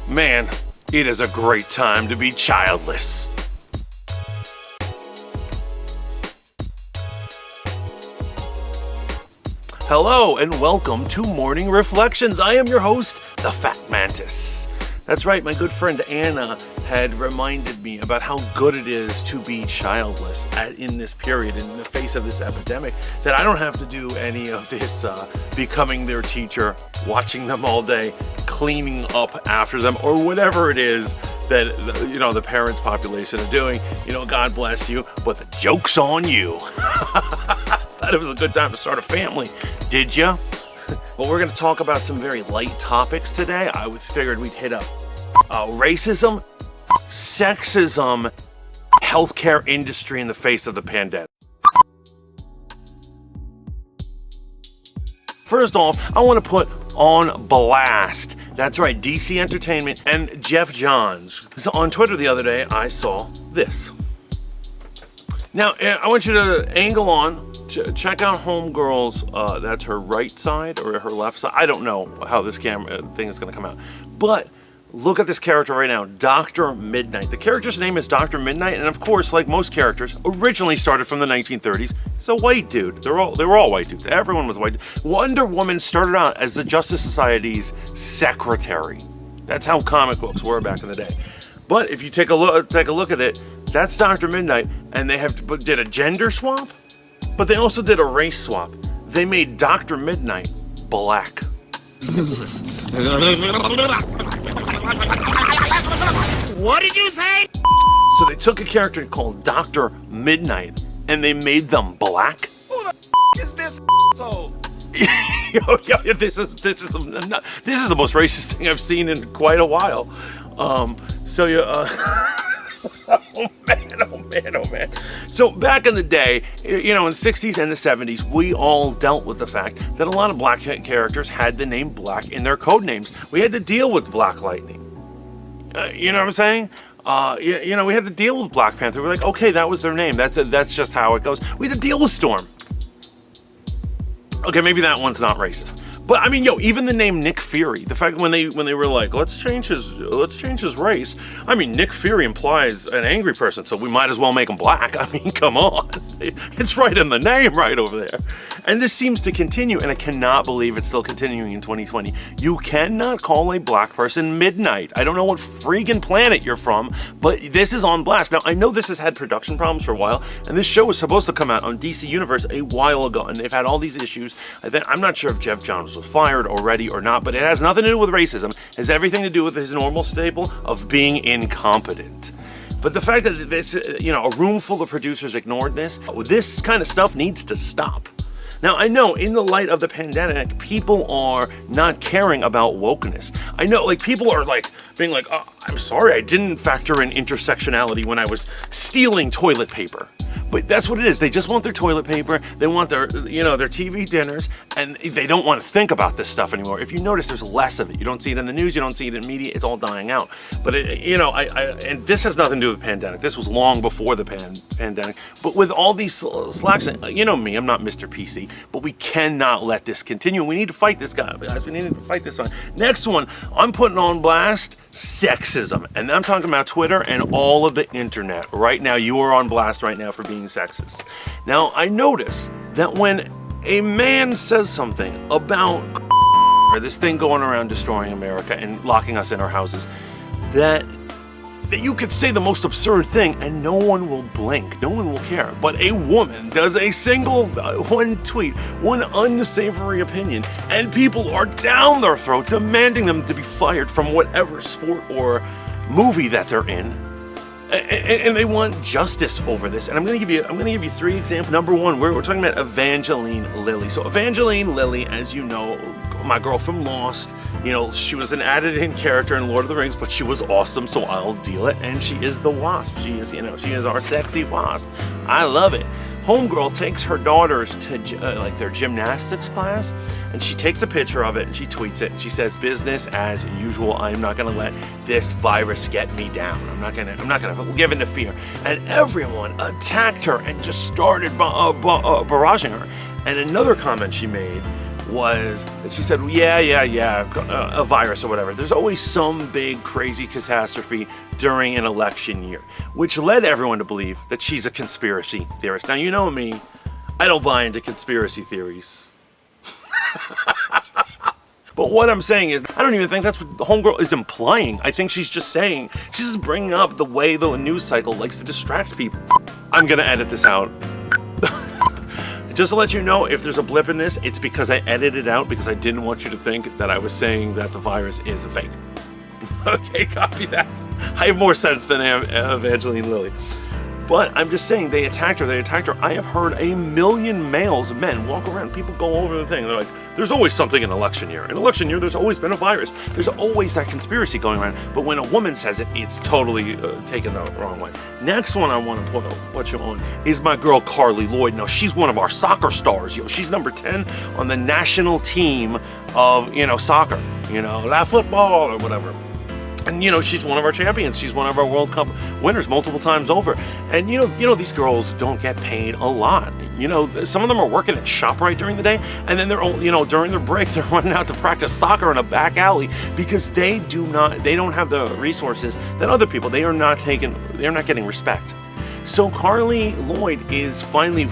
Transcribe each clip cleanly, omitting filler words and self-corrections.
Man, it is a great time to be childless. Hello and welcome to Morning Reflections. I am your host, the Fat Mantis. That's right, my good friend Anna had reminded me about how good it is to be childless in this period, in the face of this epidemic, that I don't have to do any of this becoming their teacher, watching them all day, cleaning up after them, or whatever it is that, the parents' population are doing. God bless you, but the joke's on you. Thought it was a good time to start a family, did ya? Well, we're going to talk about some very light topics today. I figured we'd hit up racism, sexism, healthcare industry in the face of the pandemic. First off, I want to put on blast. That's right, DC Entertainment and Geoff Johns. So on Twitter the other day, I saw this. Now, I want you to angle on. Check out Homegirl's, that's her right side or her left side. I don't know how this camera thing is going to come out. But look at this character right now, Dr. Midnight. The character's name is Dr. Midnight, and of course, like most characters, originally started from the 1930s. It's a white dude. They were all white dudes. Everyone was white. Wonder Woman started out as the Justice Society's secretary. That's how comic books were back in the day. But if you take a look at it, that's Dr. Midnight, and they did a gender swap. But they also did a race swap. They made Dr. Midnight black. What did you say? So they took a character called Dr. Midnight and they made them black. Who the is this asshole? This is the most racist thing I've seen in quite a while. Oh man. So back in the day, in the 60s and the 70s, we all dealt with the fact that a lot of black characters had the name Black in their code names. We had to deal with Black Lightning. You know what I'm saying? We had to deal with Black Panther. We're like, okay, that was their name. That's just how it goes. We had to deal with Storm. Okay, maybe that one's not racist. But I mean, even the name Nick Fury, the fact when they were like, let's change his race. I mean, Nick Fury implies an angry person, so we might as well make him black. I mean, come on. It's right in the name right over there. And this seems to continue, and I cannot believe it's still continuing in 2020. You cannot call a black person Midnight. I don't know what freaking planet you're from, but this is on blast. Now, I know this has had production problems for a while, and this show was supposed to come out on DC Universe a while ago, and they've had all these issues. I'm not sure if Geoff Johns was fired already or not, but it has nothing to do with racism. It has everything to do with his normal staple of being incompetent. But the fact that this, a room full of producers ignored this kind of stuff needs to stop. Now, I know in the light of the pandemic, people are not caring about wokeness. I know, people are being like, oh, I'm sorry, I didn't factor in intersectionality when I was stealing toilet paper. But that's what it is. They just want their toilet paper. They want their TV dinners, and they don't want to think about this stuff anymore. If you notice, there's less of it. You don't see it in the news. You don't see it in media. It's all dying out. But and this has nothing to do with the pandemic. This was long before the pandemic. But with all these slacks, me, I'm not Mr. PC, but we cannot let this continue. We need to fight this guy, guys. We need to fight this one. Next one, I'm putting on blast sexism, and I'm talking about Twitter and all of the internet. Right now, you are on blast right now for being sexist. Now, I notice that when a man says something about or this thing going around destroying America and locking us in our houses, that you could say the most absurd thing and no one will blink, no one will care. But a woman does a single one tweet, one unsavory opinion, and people are down their throat demanding them to be fired from whatever sport or movie that they're in. And they want justice over this. And I'm gonna give you three examples. Number one, we're talking about Evangeline Lilly. So Evangeline Lilly, as you know, my girl from Lost, she was an added-in character in Lord of the Rings, but she was awesome, so I'll deal it. And she is the Wasp. She is our sexy Wasp. I love it. Homegirl takes her daughters to their gymnastics class, and she takes a picture of it and she tweets it. And she says, "Business as usual. I am not going to let this virus get me down. I'm not going to give in to fear." And everyone attacked her and just started barraging her. And another comment she made was that she said, yeah, a virus or whatever. There's always some big crazy catastrophe during an election year, which led everyone to believe that she's a conspiracy theorist. Now, you know me, I don't buy into conspiracy theories. But what I'm saying is, I don't even think that's what the homegirl is implying. I think she's just saying, she's just bringing up the way the news cycle likes to distract people. I'm gonna edit this out. Just to let you know, if there's a blip in this, it's because I edited it out because I didn't want you to think that I was saying that the virus is a fake. Okay, copy that. I have more sense than Evangeline Lilly. But I'm just saying, they attacked her. I have heard 1 million men walk around. People go over the thing. They're like, there's always something in election year. In election year, there's always been a virus. There's always that conspiracy going around. But when a woman says it, it's totally taken the wrong way. Next one I want to put you on is my girl Carli Lloyd. Now, she's one of our soccer stars. She's number 10 on the national team of, soccer. La football or whatever. And she's one of our champions. She's one of our World Cup winners multiple times over. And these girls don't get paid a lot. Some of them are working at ShopRite during the day, and then they're during their break they're running out to practice soccer in a back alley because they don't have the resources that other people. They're not getting respect. So Carli Lloyd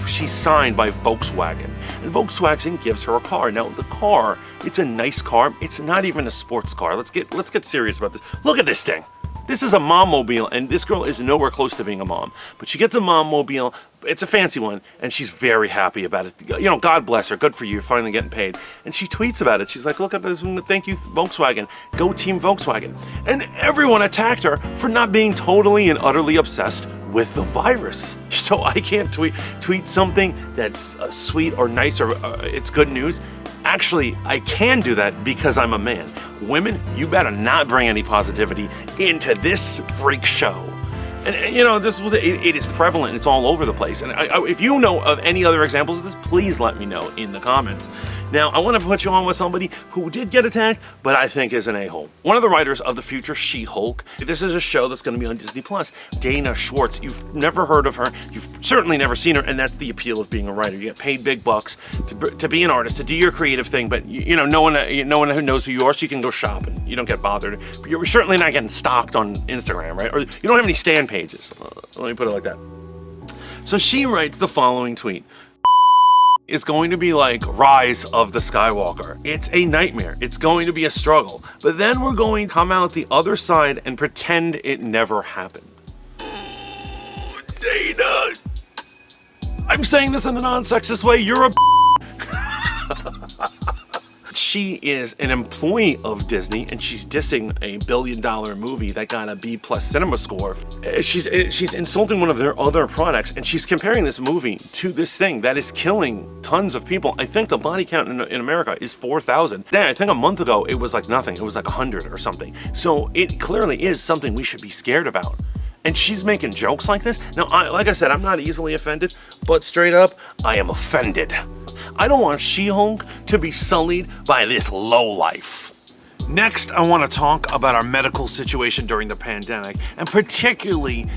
she's signed by Volkswagen, and Volkswagen gives her a car. Now the car, it's a nice car. It's not even a sports car. Let's get serious about this. Look at this thing. This is a mom-mobile, and this girl is nowhere close to being a mom. But she gets a mom-mobile. It's a fancy one, and she's very happy about it. God bless her. Good for you. You're finally getting paid. And she tweets about it. She's like, look at this. Thank you, Volkswagen. Go Team Volkswagen. And everyone attacked her for not being totally and utterly obsessed with the virus. So I can't tweet something that's sweet or nice or it's good news. Actually, I can do that because I'm a man. Women, you better not bring any positivity into this freak show. And it is prevalent. It's all over the place. And if you know of any other examples of this, please let me know in the comments. Now, I want to put you on with somebody who did get attacked, but I think is an a-hole. One of the writers of the future She-Hulk. This is a show that's going to be on Disney+. Dana Schwartz. You've never heard of her. You've certainly never seen her, and that's the appeal of being a writer. You get paid big bucks to be an artist, to do your creative thing, but no one who knows who you are, so you can go shop and you don't get bothered. But you're certainly not getting stalked on Instagram, right? Or you don't have any stand pages. Let me put it like that. So she writes the following tweet. Is going to be like Rise of the Skywalker. It's a nightmare. It's going to be a struggle. But then we're going to come out the other side and pretend it never happened. Dana! I'm saying this in a non-sexist way. You're a She is an employee of Disney, and she's dissing a $1 billion movie that got a B+ cinema score. She's insulting one of their other products, and she's comparing this movie to this thing that is killing tons of people. I think the body count in America is 4,000. I think a month ago it was like nothing. It was like 100 or something. So it clearly is something we should be scared about. And she's making jokes like this. Now, like I said, I'm not easily offended, but straight up, I am offended. I don't want She-Hulk to be sullied by this lowlife. Next, I want to talk about our medical situation during the pandemic, and particularly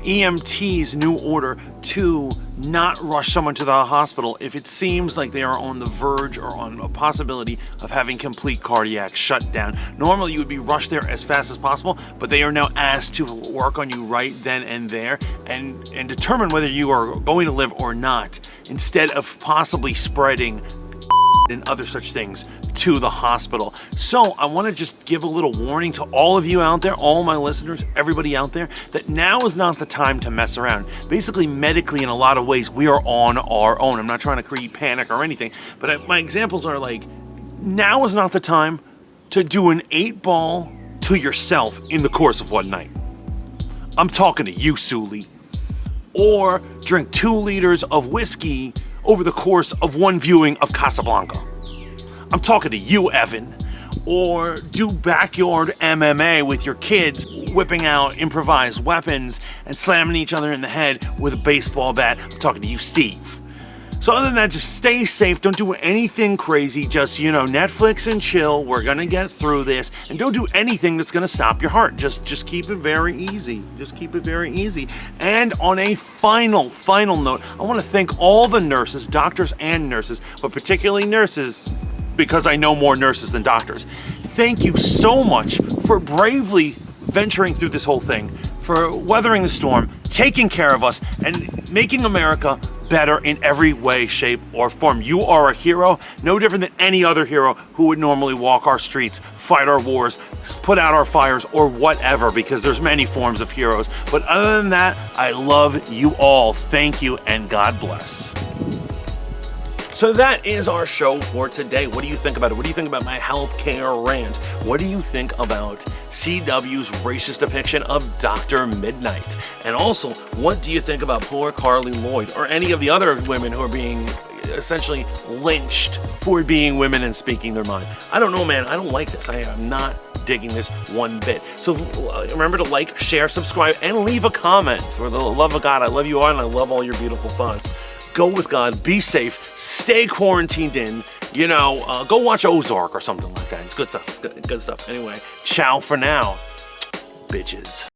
EMT's new order to not rush someone to the hospital if it seems like they are on the verge or on a possibility of having complete cardiac shutdown. Normally, you would be rushed there as fast as possible, but they are now asked to work on you right then and there and determine whether you are going to live or not, instead of possibly spreading and other such things to the hospital. So I want to just give a little warning to all of you out there, all my listeners, everybody out there, that now is not the time to mess around. Basically, medically, in a lot of ways, we are on our own. I'm not trying to create panic or anything, but my examples are like, now is not the time to do an 8-ball to yourself in the course of one night. I'm talking to you, Sully. Or drink 2 liters of whiskey over the course of one viewing of Casablanca. I'm talking to you, Evan. Or do backyard MMA with your kids, whipping out improvised weapons and slamming each other in the head with a baseball bat. I'm talking to you, Steve. So other than that, just stay safe. Don't do anything crazy. Just, Netflix and chill. We're gonna get through this. And don't do anything that's gonna stop your heart. Just keep it very easy. Just keep it very easy. And on a final note, I wanna thank all the nurses, doctors and nurses, but particularly nurses, because I know more nurses than doctors. Thank you so much for bravely venturing through this whole thing, for weathering the storm, taking care of us, and making America better in every way, shape, or form. You are a hero, no different than any other hero who would normally walk our streets, fight our wars, put out our fires, or whatever, because there's many forms of heroes. But other than that, I love you all. Thank you, and God bless. So that is our show for today. What do you think about it? What do you think about my healthcare rant? What do you think about CW's racist depiction of Dr. Midnight? And also, what do you think about poor Carli Lloyd or any of the other women who are being essentially lynched for being women and speaking their mind? I don't know, man. I don't like this. I am not digging this one bit. So remember to like, share, subscribe, and leave a comment. For the love of God, I love you all, and I love all your beautiful thoughts. Go with God, be safe, stay quarantined in, go watch Ozark or something like that. It's good stuff, good stuff. Anyway, ciao for now, bitches.